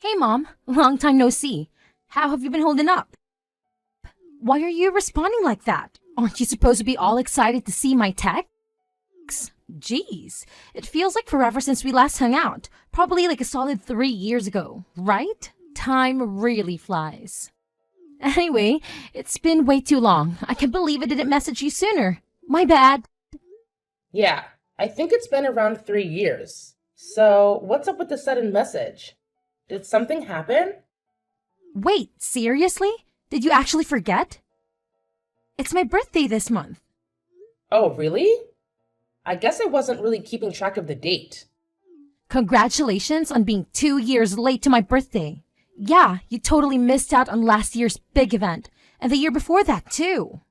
Hey, Mom. Long time no see. How have you been holding up? Why are you responding like that? Aren't you supposed to be all excited to see my texts? Jeez, it feels like forever since we last hung out. Probably like a solid 3 years ago, right? Time really flies. Anyway, it's been way too long. I can't believe I didn't message you sooner. My bad. Yeah, I think it's been around 3 years. So, what's up with the sudden message? Did something happen? Wait, seriously? Did you actually forget? It's my birthday this month. Oh, really? I guess I wasn't really keeping track of the date. Congratulations on being 2 years late to my birthday. Yeah, you totally missed out on last year's big event, and the year before that too.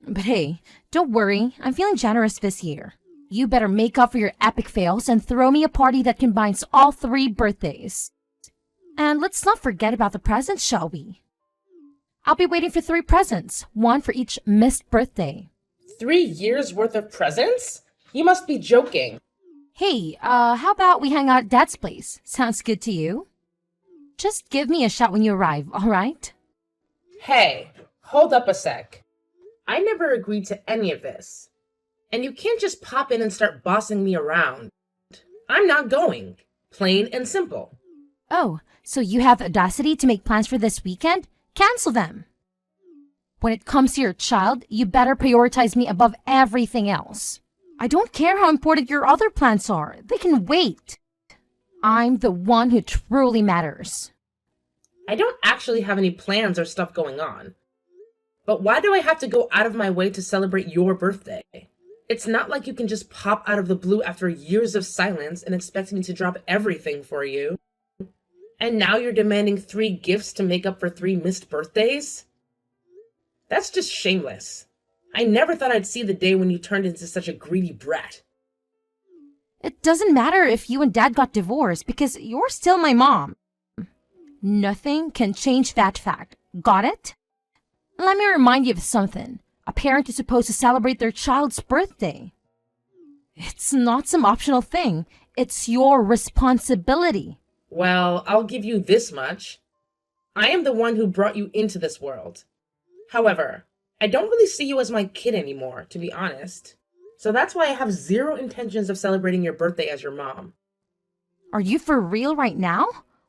But hey, don't worry, I'm feeling generous this year. You better make up for your epic fails and throw me a party that combines all three birthdays. And let's not forget about the presents, shall we? I'll be waiting for 3 presents, one for each missed birthday. 3 years worth of presents? You must be joking. Hey, how about we hang out at Dad's place? Sounds good to you? Just give me a shout when you arrive, alright? Hey, hold up a sec. I never agreed to any of this. And you can't just pop in and start bossing me around. I'm not going. Plain and simple. Oh, so you have the audacity to make plans for this weekend? Cancel them. When it comes to your child, you better prioritize me above everything else. I don't care how important your other plans are. They can wait. I'm the one who truly matters. I don't actually have any plans or stuff going on. But why do I have to go out of my way to celebrate your birthday? It's not like you can just pop out of the blue after years of silence and expect me to drop everything for you. And now you're demanding 3 gifts to make up for 3 missed birthdays? That's just shameless. I never thought I'd see the day when you turned into such a greedy brat. It doesn't matter if you and Dad got divorced because you're still my mom. Nothing can change that fact. Got it? Let me remind you of something. A parent is supposed to celebrate their child's birthday. It's not some optional thing. It's your responsibility. Well, I'll give you this much. I am the one who brought you into this world. However, I don't really see you as my kid anymore, to be honest. So that's why I have zero intentions of celebrating your birthday as your mom. Are you for real right now?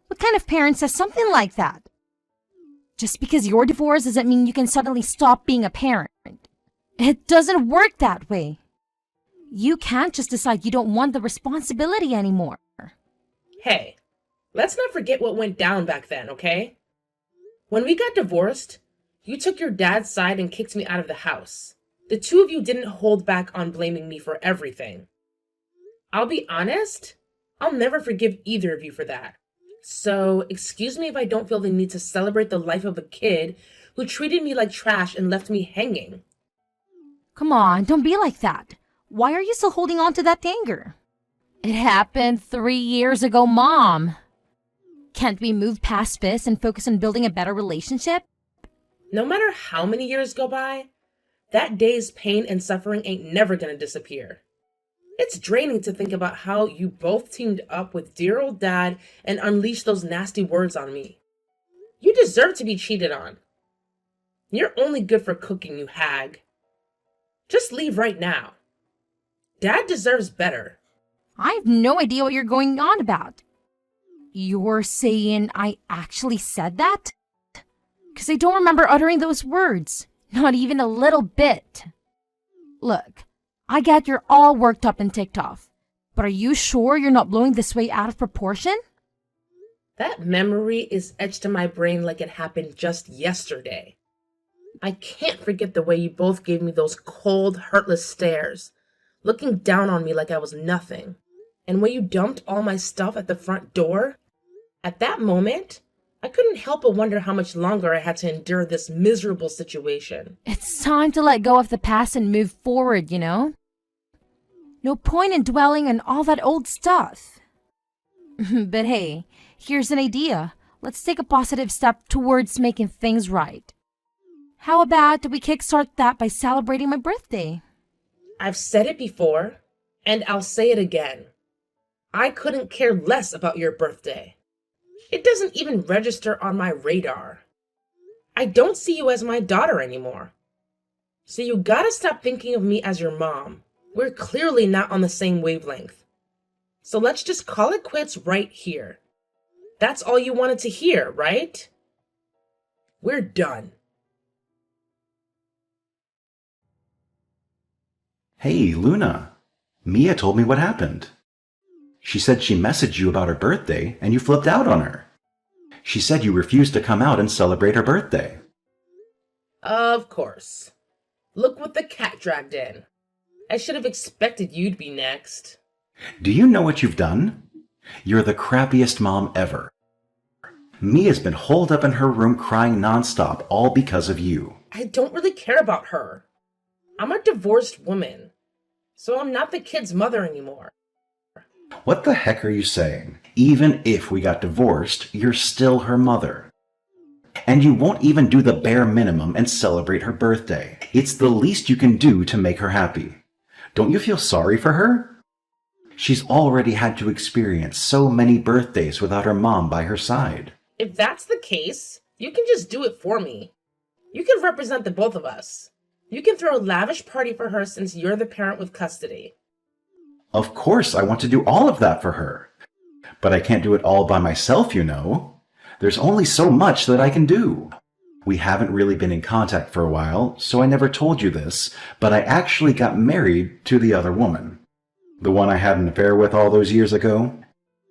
What kind of parent says something like that? Just because you're divorced doesn't mean you can suddenly stop being a parent. It doesn't work that way. You can't just decide you don't want the responsibility anymore. Hey, let's not forget what went down back then, okay? When we got divorced, you took your dad's side and kicked me out of the house. The two of you didn't hold back on blaming me for everything. I'll be honest, I'll never forgive either of you for that. So, excuse me if I don't feel the need to celebrate the life of a kid who treated me like trash and left me hanging. Come on, don't be like that. Why are you still holding on to that anger? It happened 3 years ago, Mom. Can't we move past this and focus on building a better relationship? No matter how many years go by, that day's pain and suffering ain't never gonna disappear. It's draining to think about how you both teamed up with dear old Dad and unleashed those nasty words on me. You deserve to be cheated on. You're only good for cooking, you hag. Just leave right now. Dad deserves better. I have no idea what you're going on about. You're saying I actually said that? Because I don't remember uttering those words. Not even a little bit. Look, I get you're all worked up and ticked off. But are you sure you're not blowing this way out of proportion? That memory is etched in my brain like it happened just yesterday. I can't forget the way you both gave me those cold, hurtless stares, looking down on me like I was nothing. And when you dumped all my stuff at the front door, at that moment, I couldn't help but wonder how much longer I had to endure this miserable situation. It's time to let go of the past and move forward, you know? No point in dwelling on all that old stuff. But hey, here's an idea. Let's take a positive step towards making things right. How about we kickstart that by celebrating my birthday? I've said it before, and I'll say it again. I couldn't care less about your birthday. It doesn't even register on my radar. I don't see you as my daughter anymore. So you gotta stop thinking of me as your mom. We're clearly not on the same wavelength. So let's just call it quits right here. That's all you wanted to hear, right? We're done. Hey, Luna. Mia told me what happened. She said she messaged you about her birthday and you flipped out on her. She said you refused to come out and celebrate her birthday. Of course. Look what the cat dragged in. I should have expected you to be next. Do you know what you've done? You're the crappiest mom ever. Mia's been holed up in her room crying nonstop, all because of you. I don't really care about her. I'm a divorced woman, so I'm not the kid's mother anymore. What the heck are you saying? Even if we got divorced, you're still her mother. And you won't even do the bare minimum and celebrate her birthday. It's the least you can do to make her happy. Don't you feel sorry for her? She's already had to experience so many birthdays without her mom by her side. If that's the case, you can just do it for me. You can represent the both of us. You can throw a lavish party for her since you're the parent with custody. Of course, I want to do all of that for her. But I can't do it all by myself, you know. There's only so much that I can do. We haven't really been in contact for a while, so I never told you this, but I actually got married to the other woman. The one I had an affair with all those years ago.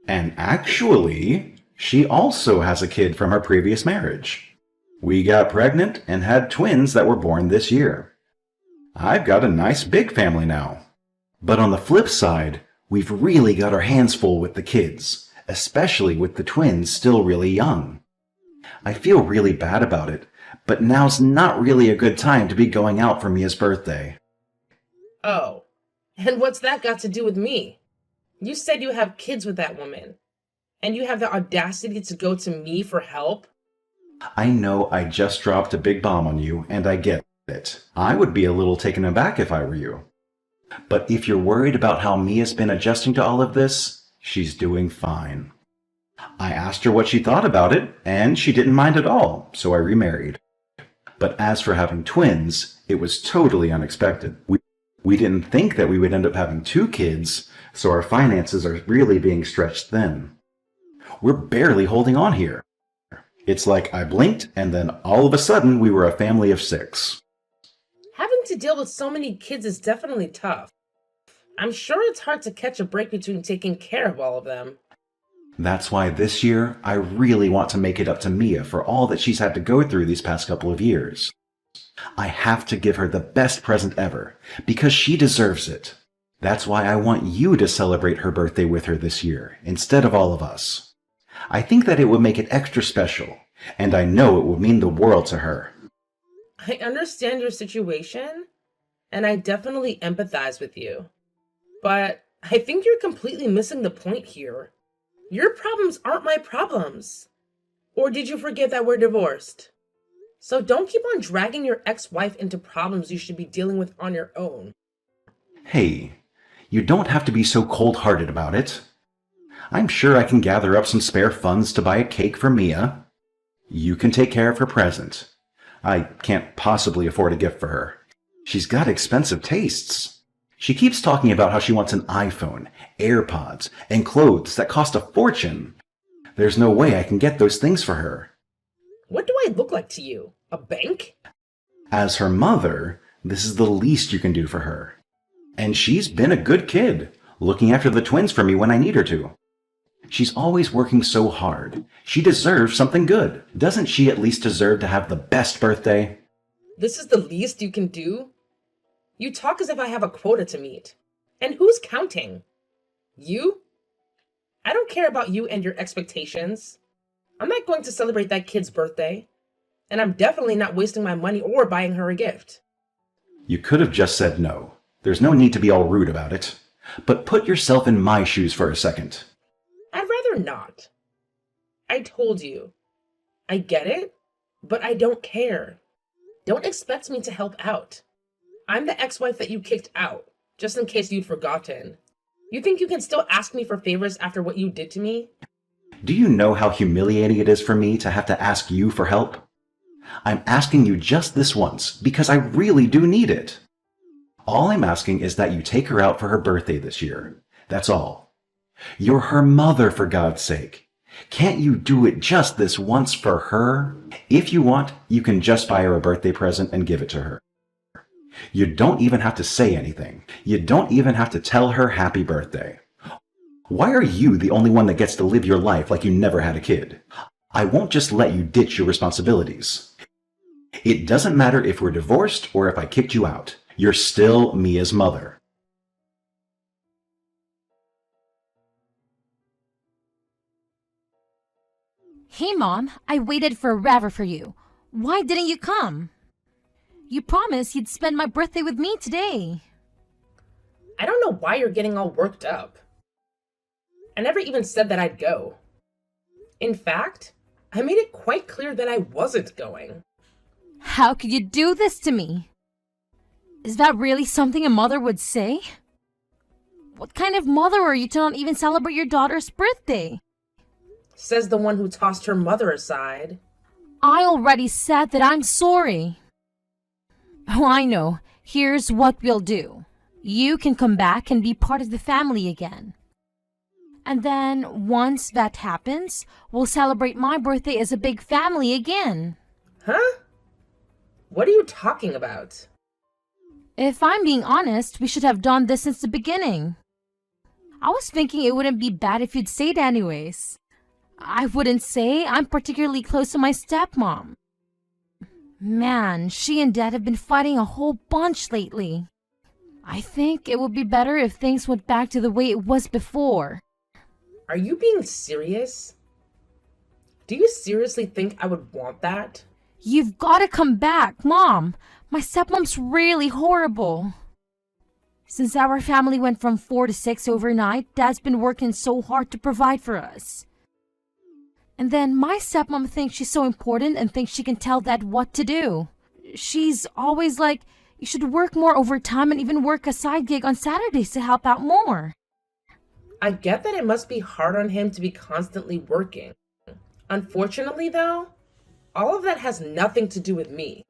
And actually, she also has a kid from her previous marriage. We got pregnant and had twins that were born this year. I've got a nice big family now. But on the flip side, we've really got our hands full with the kids, especially with the twins still really young. I feel really bad about it, but now's not really a good time to be going out for Mia's birthday. Oh, and what's that got to do with me? You said you have kids with that woman, and you have the audacity to go to me for help? I know I just dropped a big bomb on you, and I get it. I would be a little taken aback if I were you. But if you're worried about how Mia's been adjusting to all of this, she's doing fine. I asked her what she thought about it, and she didn't mind at all, so I remarried. But as for having twins, it was totally unexpected. We didn't think that we would end up having 2 kids, so our finances are really being stretched thin. We're barely holding on here. It's like I blinked, and then all of a sudden we were a family of 6. Having to deal with so many kids is definitely tough. I'm sure it's hard to catch a break between taking care of all of them. That's why this year, I really want to make it up to Mia for all that she's had to go through these past couple of years. I have to give her the best present ever, because she deserves it. That's why I want you to celebrate her birthday with her this year, instead of all of us. I think that it would make it extra special, and I know it would mean the world to her. I understand your situation, and I definitely empathize with you. But I think you're completely missing the point here. Your problems aren't my problems. Or did you forget that we're divorced? So don't keep on dragging your ex-wife into problems you should be dealing with on your own. Hey, you don't have to be so cold-hearted about it. I'm sure I can gather up some spare funds to buy a cake for Mia. You can take care of her present. I can't possibly afford a gift for her. She's got expensive tastes. She keeps talking about how she wants an iPhone, AirPods, and clothes that cost a fortune. There's no way I can get those things for her. What do I look like to you? A bank? As her mother, this is the least you can do for her. And she's been a good kid, looking after the twins for me when I need her to. She's always working so hard. She deserves something good. Doesn't she at least deserve to have the best birthday? This is the least you can do? You talk as if I have a quota to meet. And who's counting? You? I don't care about you and your expectations. I'm not going to celebrate that kid's birthday. And I'm definitely not wasting my money or buying her a gift. You could have just said no. There's no need to be all rude about it. But put yourself in my shoes for a second. I'd rather not. I told you. I get it, but I don't care. Don't expect me to help out. I'm the ex-wife that you kicked out, just in case you'd forgotten. You think you can still ask me for favors after what you did to me? Do you know how humiliating it is for me to have to ask you for help? I'm asking you just this once because I really do need it. All I'm asking is that you take her out for her birthday this year. That's all. You're her mother, for God's sake. Can't you do it just this once for her? If you want, you can just buy her a birthday present and give it to her. You don't even have to say anything. You don't even have to tell her happy birthday. Why are you the only one that gets to live your life like you never had a kid? I won't just let you ditch your responsibilities. It doesn't matter if we're divorced or if I kicked you out. You're still Mia's mother. Hey, Mom, I waited forever for you. Why didn't you come? You promised you'd spend my birthday with me today. I don't know why you're getting all worked up. I never even said that I'd go. In fact, I made it quite clear that I wasn't going. How could you do this to me? Is that really something a mother would say? What kind of mother are you to not even celebrate your daughter's birthday? Says the one who tossed her mother aside. I already said that I'm sorry. Oh, I know. Here's what we'll do. You can come back and be part of the family again. And then, once that happens, we'll celebrate my birthday as a big family again. Huh? What are you talking about? If I'm being honest, we should have done this since the beginning. I was thinking it wouldn't be bad if you'd say it anyways. I wouldn't say I'm particularly close to my stepmom. Man, she and Dad have been fighting a whole bunch lately. I think it would be better if things went back to the way it was before. Are you being serious? Do you seriously think I would want that? You've got to come back, Mom. My stepmom's really horrible. Since our family went from 4 to 6 overnight, Dad's been working so hard to provide for us. And then my stepmom thinks she's so important and thinks she can tell Dad what to do. She's always like, you should work more overtime and even work a side gig on Saturdays to help out more. I get that it must be hard on him to be constantly working. Unfortunately, though, all of that has nothing to do with me.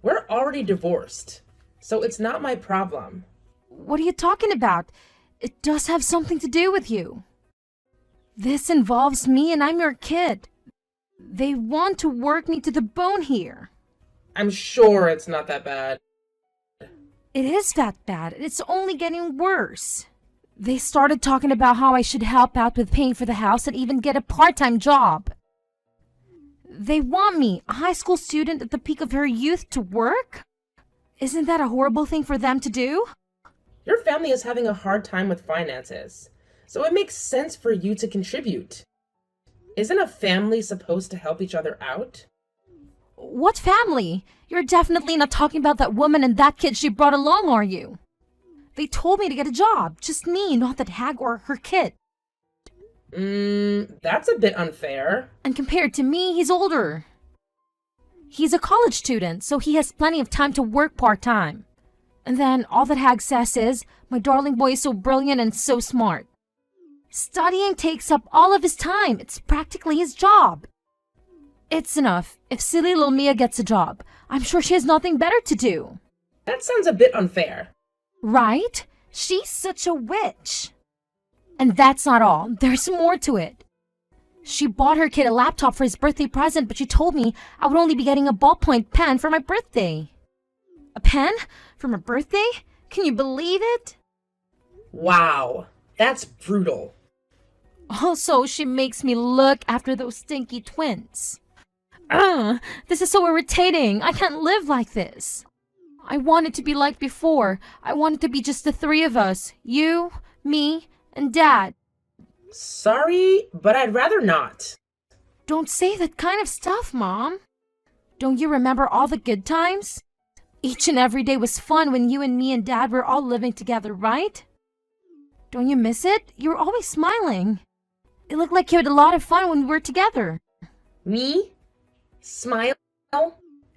We're already divorced, so it's not my problem. What are you talking about? It does have something to do with you. This involves me and I'm your kid. They want to work me to the bone here. I'm sure it's not that bad. It is that bad. It's only getting worse. They started talking about how I should help out with paying for the house and even get a part-time job. They want me, a high school student at the peak of her youth, to work? Isn't that a horrible thing for them to do? Your family is having a hard time with finances, so it makes sense for you to contribute. Isn't a family supposed to help each other out? What family? You're definitely not talking about that woman and that kid she brought along, are you? They told me to get a job. Just me, not that hag or her kid. That's a bit unfair. And compared to me, he's older. He's a college student, so he has plenty of time to work part-time. And then all that hag says is, my darling boy is so brilliant and so smart. Studying takes up all of his time. It's practically his job. It's enough. If silly little Mia gets a job, I'm sure she has nothing better to do. That sounds a bit unfair. Right? She's such a witch. And that's not all. There's more to it. She bought her kid a laptop for his birthday present, but she told me I would only be getting a ballpoint pen for my birthday. A pen? For my birthday? Can you believe it? Wow, that's brutal. Also, she makes me look after those stinky twins. This is so irritating. I can't live like this. I want it to be like before. I want it to be just the three of us. You, me, and Dad. Sorry, but I'd rather not. Don't say that kind of stuff, Mom. Don't you remember all the good times? Each and every day was fun when you and me and Dad were all living together, right? Don't you miss it? You were always smiling. It looked like you had a lot of fun when we were together. Me? Smile?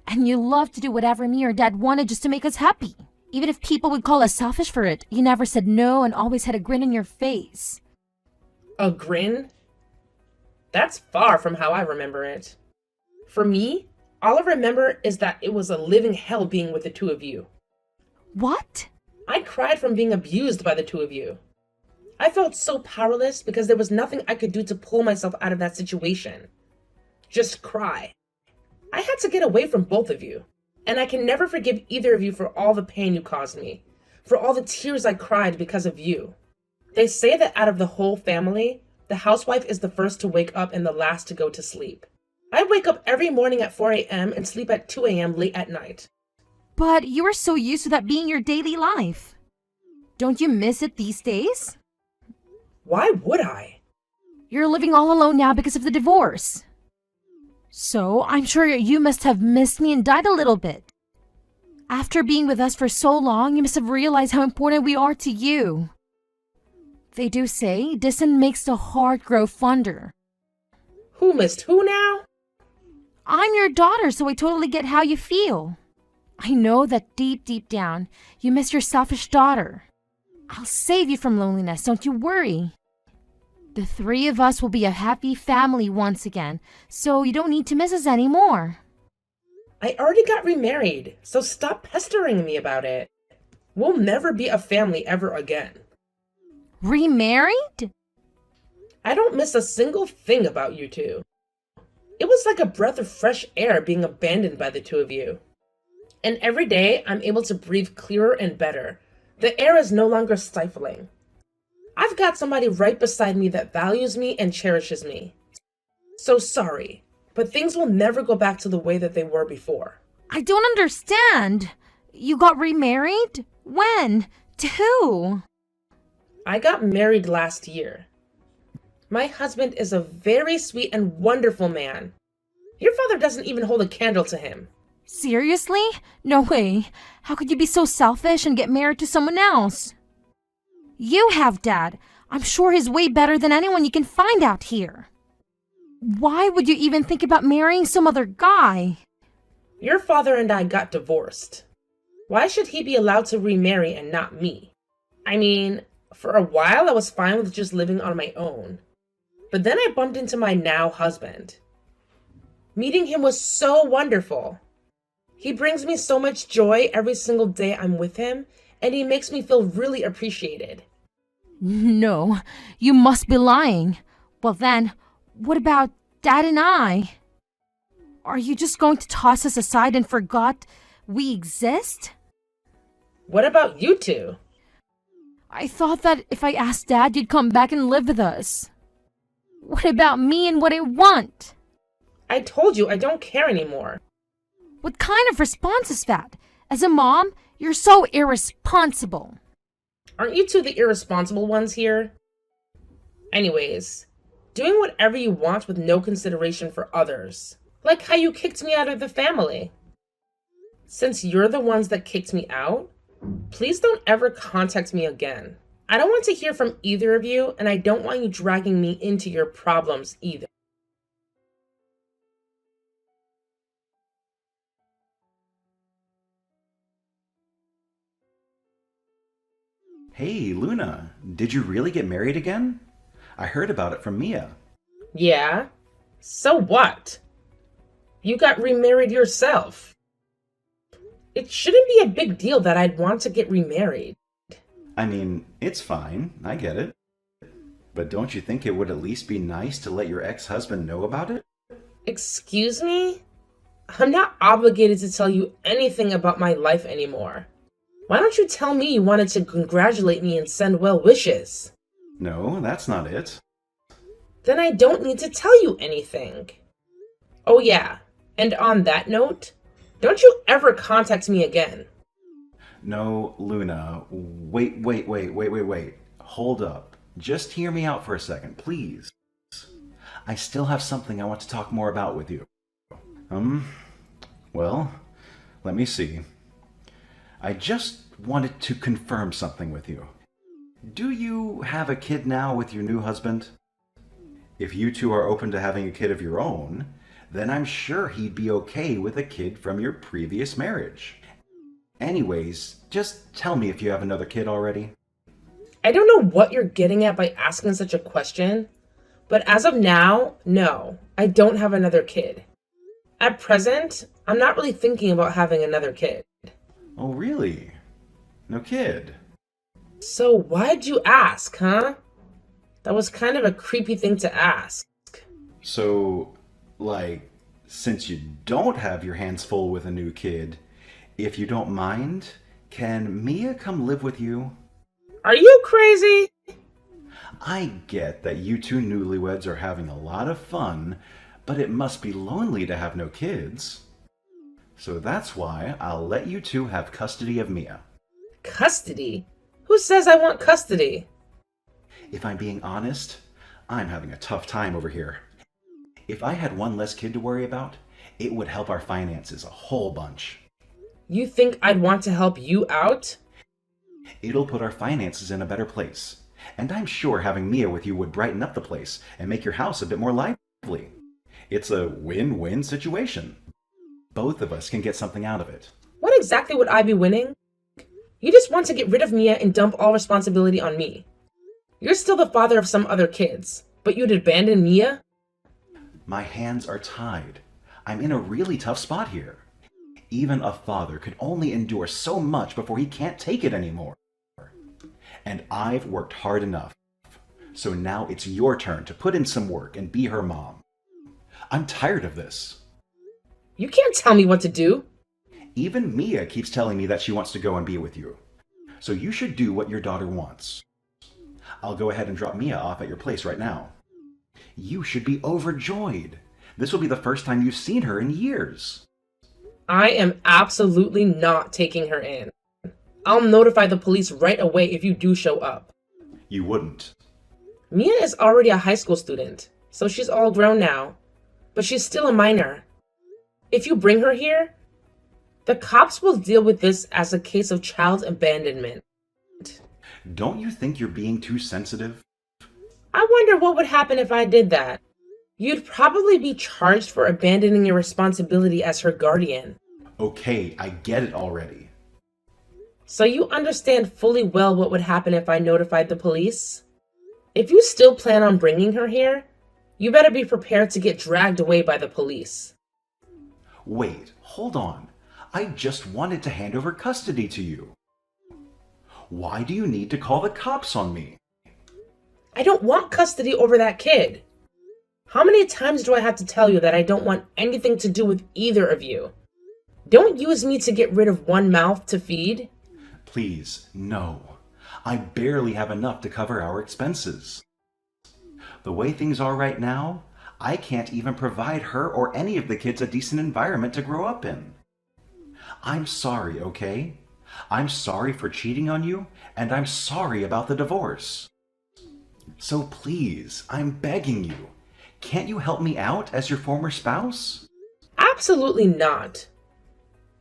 And you loved to do whatever me or Dad wanted just to make us happy. Even if people would call us selfish for it, you never said no and always had a grin on your face. A grin? That's far from how I remember it. For me, all I remember is that it was a living hell being with the two of you. What? I cried from being abused by the two of you. I felt so powerless because there was nothing I could do to pull myself out of that situation. Just cry. I had to get away from both of you, and I can never forgive either of you for all the pain you caused me, for all the tears I cried because of you. They say that out of the whole family, the housewife is the first to wake up and the last to go to sleep. I wake up every morning at 4 a.m. and sleep at 2 a.m. late at night. But you are so used to that being your daily life. Don't you miss it these days? Why would I? You're living all alone now because of the divorce. So I'm sure you must have missed me and died a little bit. After being with us for so long, you must have realized how important we are to you. They do say distance makes the heart grow fonder. Who missed who now? I'm your daughter, so I totally get how you feel. I know that deep down, you miss your selfish daughter. I'll save you from loneliness, don't you worry. The three of us will be a happy family once again, so you don't need to miss us anymore. I already got remarried, so stop pestering me about it. We'll never be a family ever again. Remarried? I don't miss a single thing about you two. It was like a breath of fresh air being abandoned by the two of you. And every day I'm able to breathe clearer and better. The air is no longer stifling. I've got somebody right beside me that values me and cherishes me. So sorry, but things will never go back to the way that they were before. I don't understand. You got remarried? When? To who? I got married last year. My husband is a very sweet and wonderful man. Your father doesn't even hold a candle to him. Seriously? No way. How could you be so selfish and get married to someone else? You have, Dad. I'm sure he's way better than anyone you can find out here. Why would you even think about marrying some other guy? Your father and I got divorced. Why should he be allowed to remarry and not me? I mean, for a while I was fine with just living on my own. But then I bumped into my now husband. Meeting him was so wonderful. He brings me so much joy every single day I'm with him, and he makes me feel really appreciated. No, you must be lying. Well then, what about Dad and I? Are you just going to toss us aside and forgot we exist? What about you two? I thought that if I asked Dad, you'd come back and live with us. What about me and what I want? I told you I don't care anymore. What kind of response is that? As a mom, you're so irresponsible. Aren't you two the irresponsible ones here? Anyways, doing whatever you want with no consideration for others. Like how you kicked me out of the family. Since you're the ones that kicked me out, please don't ever contact me again. I don't want to hear from either of you, and I don't want you dragging me into your problems either. Hey, Luna, did you really get married again? I heard about it from Mia. Yeah? So what? You got remarried yourself. It shouldn't be a big deal that I'd want to get remarried. I mean, it's fine, I get it. But don't you think it would at least be nice to let your ex-husband know about it? Excuse me? I'm not obligated to tell you anything about my life anymore. Why don't you tell me you wanted to congratulate me and send well wishes? No, that's not it. Then I don't need to tell you anything. Oh yeah, and on that note, don't you ever contact me again. No, Luna, wait. Hold up. Just hear me out for a second, please. I still have something I want to talk more about with you. Well, let me see. I just wanted to confirm something with you. Do you have a kid now with your new husband? If you two are open to having a kid of your own, then I'm sure he'd be okay with a kid from your previous marriage. Anyways, just tell me if you have another kid already. I don't know what you're getting at by asking such a question. But as of now, no, I don't have another kid. At present, I'm not really thinking about having another kid. Oh, really? No kid? So why'd you ask, huh? That was kind of a creepy thing to ask. So, like, since you don't have your hands full with a new kid, if you don't mind, can Mia come live with you? Are you crazy? I get that you two newlyweds are having a lot of fun, but it must be lonely to have no kids. So that's why I'll let you two have custody of Mia. Custody? Who says I want custody? If I'm being honest, I'm having a tough time over here. If I had one less kid to worry about, it would help our finances a whole bunch. You think I'd want to help you out? It'll put our finances in a better place. And I'm sure having Mia with you would brighten up the place and make your house a bit more lively. It's a win-win situation. Both of us can get something out of it. What exactly would I be winning? You just want to get rid of Mia and dump all responsibility on me. You're still the father of some other kids, but you'd abandon Mia? My hands are tied. I'm in a really tough spot here. Even a father could only endure so much before he can't take it anymore. And I've worked hard enough. So now it's your turn to put in some work and be her mom. I'm tired of this. You can't tell me what to do. Even Mia keeps telling me that she wants to go and be with you. So you should do what your daughter wants. I'll go ahead and drop Mia off at your place right now. You should be overjoyed. This will be the first time you've seen her in years. I am absolutely not taking her in. I'll notify the police right away if you do show up. You wouldn't. Mia is already a high school student, so she's all grown now. But she's still a minor. If you bring her here, the cops will deal with this as a case of child abandonment. Don't you think you're being too sensitive? I wonder what would happen if I did that. You'd probably be charged for abandoning your responsibility as her guardian. Okay, I get it already. So you understand fully well what would happen if I notified the police? If you still plan on bringing her here, you better be prepared to get dragged away by the police. Wait, hold on. I just wanted to hand over custody to you. Why do you need to call the cops on me? I don't want custody over that kid. How many times do I have to tell you that I don't want anything to do with either of you? Don't use me to get rid of one mouth to feed. Please, no. I barely have enough to cover our expenses. The way things are right now, I can't even provide her or any of the kids a decent environment to grow up in. I'm sorry, okay? I'm sorry for cheating on you, and I'm sorry about the divorce. So please, I'm begging you, can't you help me out as your former spouse? Absolutely not.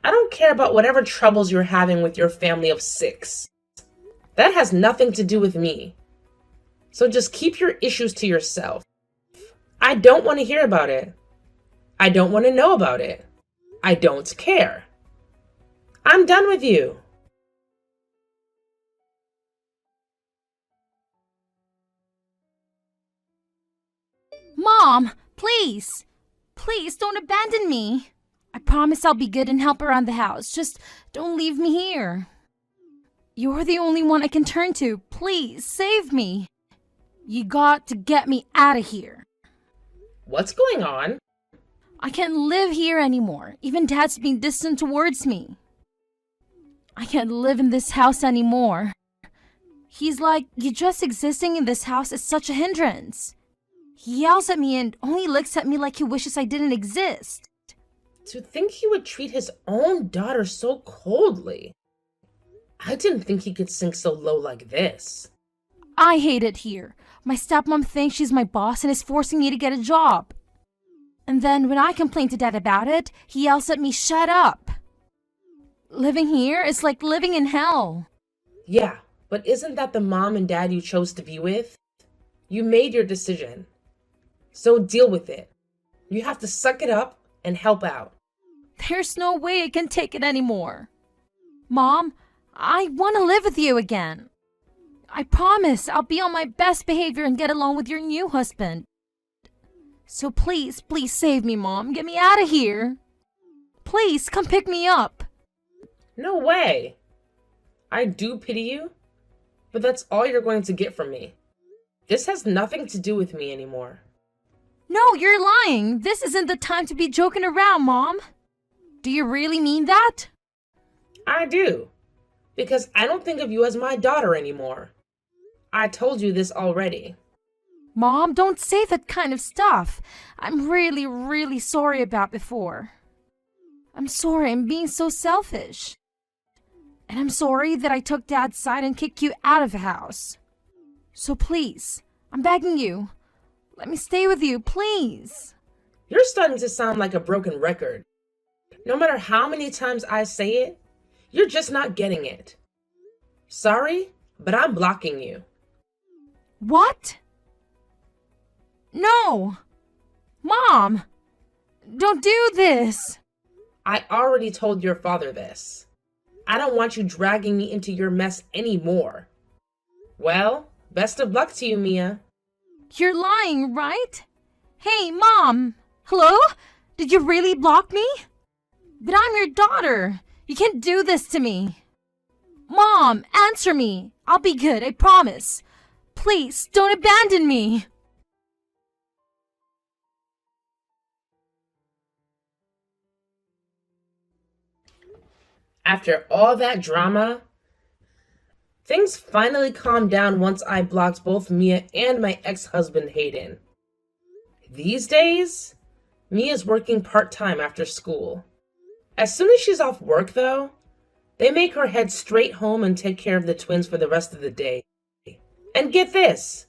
I don't care about whatever troubles you're having with your family of 6. That has nothing to do with me. So just keep your issues to yourself. I don't want to hear about it. I don't want to know about it. I don't care. I'm done with you. Mom, please. Please don't abandon me. I promise I'll be good and help around the house. Just don't leave me here. You're the only one I can turn to. Please, save me. You got to get me out of here. What's going on? I can't live here anymore. Even Dad's being distant towards me. I can't live in this house anymore. He's like, you just existing in this house is such a hindrance. He yells at me and only looks at me like he wishes I didn't exist. To think he would treat his own daughter so coldly. I didn't think he could sink so low like this. I hate it here. My stepmom thinks she's my boss and is forcing me to get a job. And then when I complain to Dad about it, he yells at me, shut up. Living here is like living in hell. Yeah, but isn't that the mom and dad you chose to be with? You made your decision. So deal with it. You have to suck it up and help out. There's no way I can take it anymore. Mom, I want to live with you again. I promise I'll be on my best behavior and get along with your new husband. So please, please save me, Mom. Get me out of here. Please, come pick me up. No way. I do pity you, but that's all you're going to get from me. This has nothing to do with me anymore. No, you're lying. This isn't the time to be joking around, Mom. Do you really mean that? I do, because I don't think of you as my daughter anymore. I told you this already. Mom, don't say that kind of stuff. I'm really, really sorry about before. I'm sorry I'm being so selfish. And I'm sorry that I took Dad's side and kicked you out of the house. So please, I'm begging you, let me stay with you, please. You're starting to sound like a broken record. No matter how many times I say it, you're just not getting it. Sorry, but I'm blocking you. What? No! Mom! Don't do this! I already told your father this. I don't want you dragging me into your mess anymore. Well, best of luck to you, Mia. You're lying, right? Hey, Mom! Hello? Did you really block me? But I'm your daughter. You can't do this to me. Mom, answer me. I'll be good, I promise. Please, don't abandon me. After all that drama, things finally calmed down once I blocked both Mia and my ex-husband Hayden. These days, Mia's working part-time after school. As soon as she's off work, though, they make her head straight home and take care of the twins for the rest of the day. And get this,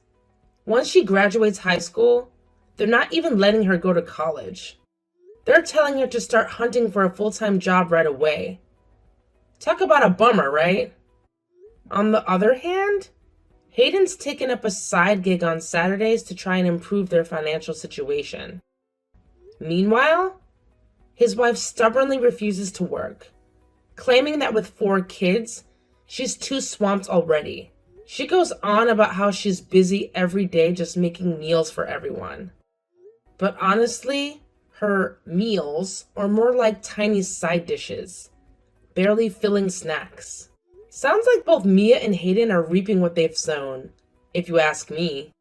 once she graduates high school, they're not even letting her go to college. They're telling her to start hunting for a full-time job right away. Talk about a bummer, right? On the other hand, Hayden's taken up a side gig on Saturdays to try and improve their financial situation. Meanwhile, his wife stubbornly refuses to work, claiming that with 4 kids, she's too swamped already. She goes on about how she's busy every day just making meals for everyone. But honestly, her meals are more like tiny side dishes, barely filling snacks. Sounds like both Mia and Hayden are reaping what they've sown, if you ask me.